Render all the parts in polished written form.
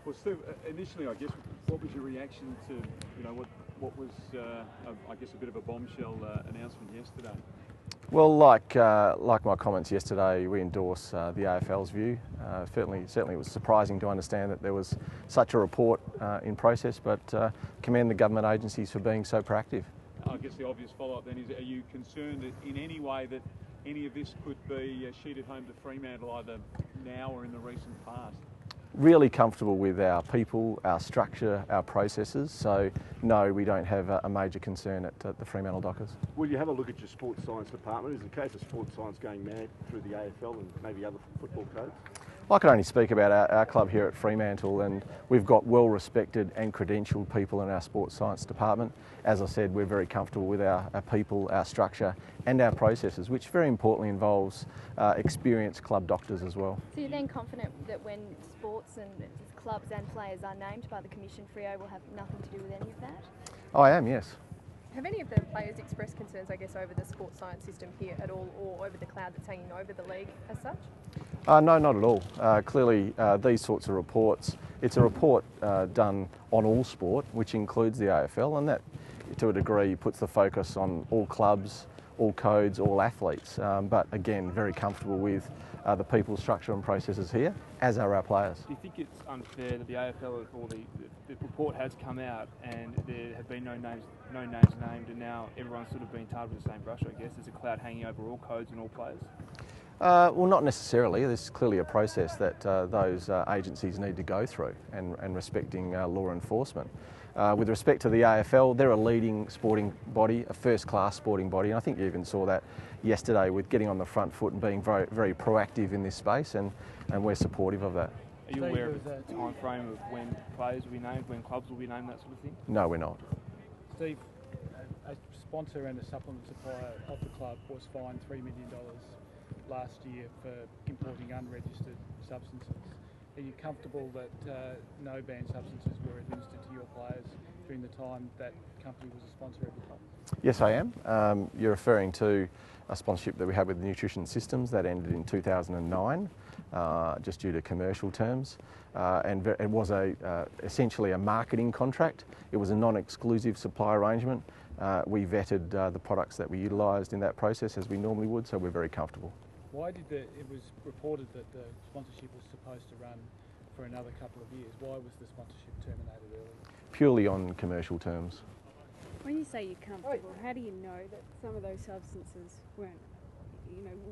Well, Steve, initially, I guess, what was your reaction to, what was, I guess, a bit of a bombshell announcement yesterday? Well, like my comments yesterday, we endorse the AFL's view. Certainly it was surprising to understand that there was such a report in process, but commend the government agencies for being so proactive. I guess the obvious follow-up then is, are you concerned in any way that any of this could be sheeted home to Fremantle either now or in the recent past? Really comfortable with our people, our structure, our processes, so no, we don't have a major concern at the Fremantle Dockers. Will you have a look at your sports science department? Is the case of sports science going mad through the AFL and maybe other football codes? I can only speak about our club here at Fremantle, and we've got well-respected and credentialed people in our sports science department. As I said, we're very comfortable with our people, our structure and our processes, which very importantly involves experienced club doctors as well. So you're then confident that when sports and clubs and players are named by the Commission, Freo will have nothing to do with any of that? I am, yes. Have any of the players expressed concerns, I guess, over the sports science system here at all, or over the cloud that's hanging over the league as such? No, not at all. Clearly, these sorts of reports, it's a report done on all sport, which includes the AFL, and that, to a degree, puts the focus on all clubs, all codes, all athletes. But again, very comfortable with the people, structure and processes here, as are our players. Do you think it's unfair that the AFL, or the report has come out and there have been no names named, and now everyone's sort of been tarred with the same brush, I guess? There's a cloud hanging over all codes and all players? Well, not necessarily. There's clearly a process that those agencies need to go through, and respecting law enforcement. With respect to the AFL, they're a leading sporting body, a first-class sporting body, and I think you even saw that yesterday with getting on the front foot and being very, very proactive in this space, and we're supportive of that. Are you aware of the time frame of when players will be named, when clubs will be named, that sort of thing? No, we're not. Steve, a sponsor and a supplement supplier of the club was fined $3 million last year for importing unregistered substances. Are you comfortable that no banned substances were administered to your players during the time that company was a sponsor of the club? Yes, I am. You're referring to a sponsorship that we had with Nutrition Systems that ended in 2009, just due to commercial terms, and it was essentially a marketing contract. It was a non-exclusive supply arrangement. We vetted the products that we utilised in that process as we normally would, so we're very comfortable. Why did it was reported that the sponsorship was supposed to run for another couple of years? Why was the sponsorship terminated early? Purely on commercial terms. When you say you're comfortable, how do you know that some of those substances weren't,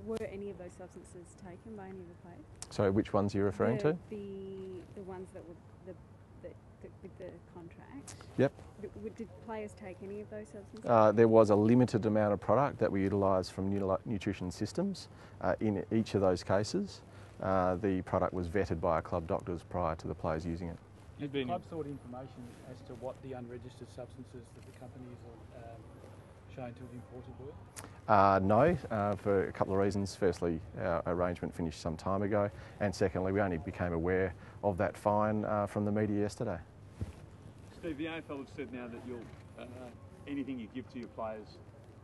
were any of those substances taken by any of the players? So which ones are you referring to? The ones that were with the contract. Yep. Did players take any of those substances? There was a limited amount of product that we utilised from Nutrition Systems. In each of those cases, the product was vetted by our club doctors prior to the players using it. Did the club sought information as to what the unregistered substances that the companies are shown to have imported were? No, for a couple of reasons. Firstly, our arrangement finished some time ago, and secondly, we only became aware of that fine from the media yesterday. Steve, the AFL have said now that anything you give to your players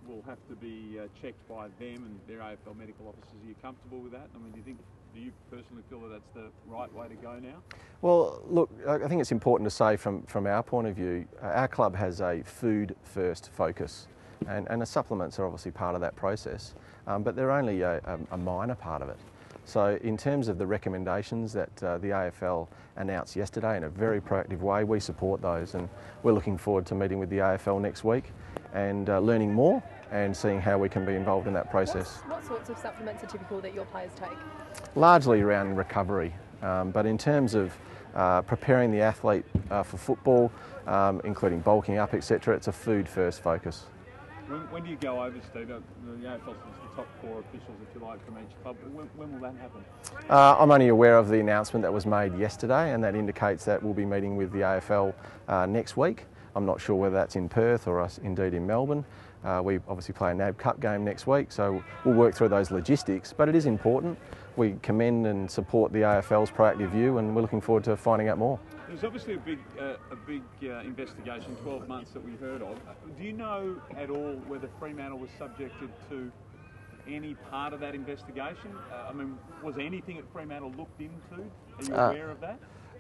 will have to be checked by them and their AFL medical officers. Are you comfortable with that? I mean, do you personally feel that that's the right way to go now? Well, look, I think it's important to say from our point of view, our club has a food-first focus, and the supplements are obviously part of that process, but they're only a minor part of it. So in terms of the recommendations that the AFL announced yesterday in a very proactive way, we support those, and we're looking forward to meeting with the AFL next week and learning more and seeing how we can be involved in that process. What sorts of supplements are typical that your players take? Largely around recovery, but in terms of preparing the athlete for football, including bulking up, etc., it's a food-first focus. When do you go over, Steve? The AFL is the top 4 officials, if you like, from each club. When will that happen? I'm only aware of the announcement that was made yesterday, and that indicates that we'll be meeting with the AFL next week. I'm not sure whether that's in Perth or indeed in Melbourne. We obviously play a NAB Cup game next week, so we'll work through those logistics, but it is important. We commend and support the AFL's proactive view, and we're looking forward to finding out more. There's obviously a big investigation, 12 months, that we heard of. Do you know at all whether Fremantle was subjected to any part of that investigation? I mean, was anything at Fremantle looked into? Are you aware of that?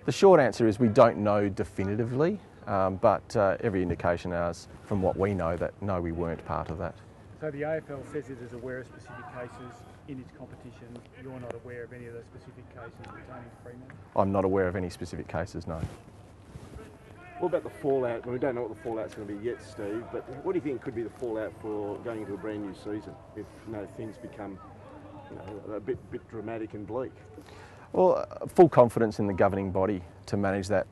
The short answer is we don't know definitively, but every indication is, from what we know, that no, we weren't part of that. So the AFL says it is aware of specific cases in its competition. You're not aware of any of those specific cases pertaining to Fremantle? I'm not aware of any specific cases, no. What about the fallout? Well, we don't know what the fallout's going to be yet, Steve, but what do you think could be the fallout for going into a brand new season if things become a bit dramatic and bleak? Well, full confidence in the governing body to manage that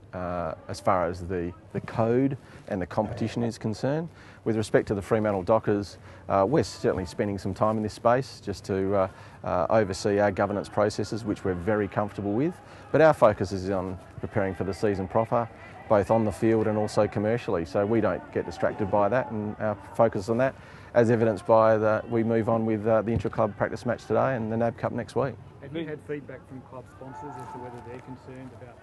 as far as the code and the competition is concerned. With respect to the Fremantle Dockers, we're certainly spending some time in this space just to oversee our governance processes, which we're very comfortable with. But our focus is on preparing for the season proper, both on the field and also commercially. So we don't get distracted by that, and our focus on that, as evidenced by we move on with the intra-club practice match today and the NAB Cup next week. Have you had feedback from club sponsors as to whether they're concerned about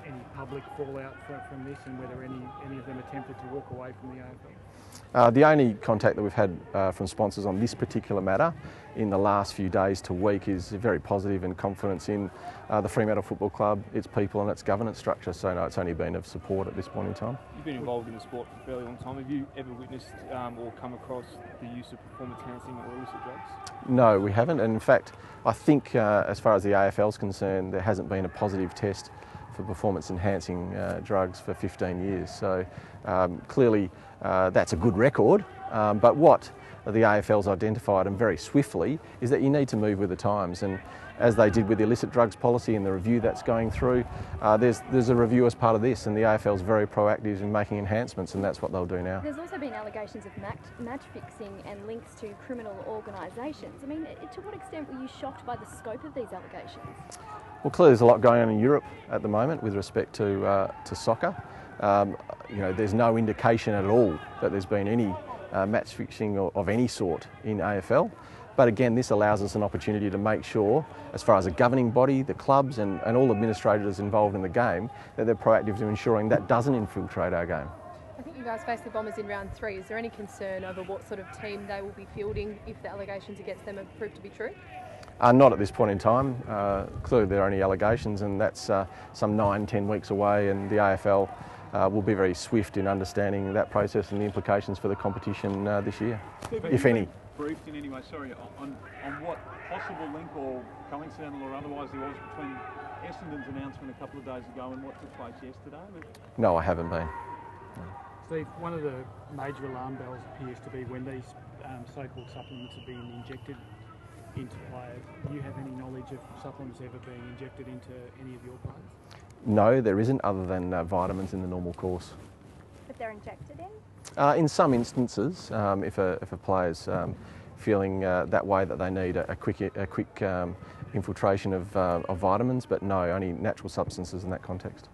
any public fallout from this, and whether any of them attempted to walk away from the AFL? The only contact that we've had from sponsors on this particular matter in the last few days to week is very positive and confidence in the Fremantle Football Club, its people and its governance structure. So no, it's only been of support at this point in time. You've been involved in the sport for a fairly long time. Have you ever witnessed or come across the use of performance-enhancing or illicit drugs? No, we haven't. And in fact, I think as far as the AFL is concerned, there hasn't been a positive test for performance-enhancing drugs for 15 years. So clearly that's a good record, but what the AFL's identified, and very swiftly, is that you need to move with the times. And as they did with the illicit drugs policy and the review that's going through, there's a review as part of this, and the AFL's very proactive in making enhancements, and that's what they'll do now. There's also been allegations of match fixing and links to criminal organisations. I mean, to what extent were you shocked by the scope of these allegations? Well, clearly there's a lot going on in Europe at the moment with respect to soccer. There's no indication at all that there's been any match fixing of any sort in AFL. But again, this allows us an opportunity to make sure, as far as a governing body, the clubs and all administrators involved in the game, that they're proactive to ensuring that doesn't infiltrate our game. I think you guys face the Bombers in round 3. Is there any concern over what sort of team they will be fielding if the allegations against them have proved to be true? Not at this point in time. Clearly there are only allegations, and that's some 9-10 weeks away, and the AFL will be very swift in understanding that process and the implications for the competition this year, if any. Briefed in any way, sorry, on what possible link or coincidental or otherwise there was between Essendon's announcement a couple of days ago and what took place yesterday? No, I haven't been. No. Steve, one of the major alarm bells appears to be when these so-called supplements are being injected into players. Do you have any knowledge of supplements ever being injected into any of your players? No, there isn't, other than vitamins in the normal course. But they're injected in? In some instances, if a player's feeling that way, that they need a quick infiltration of vitamins, but no, only natural substances in that context.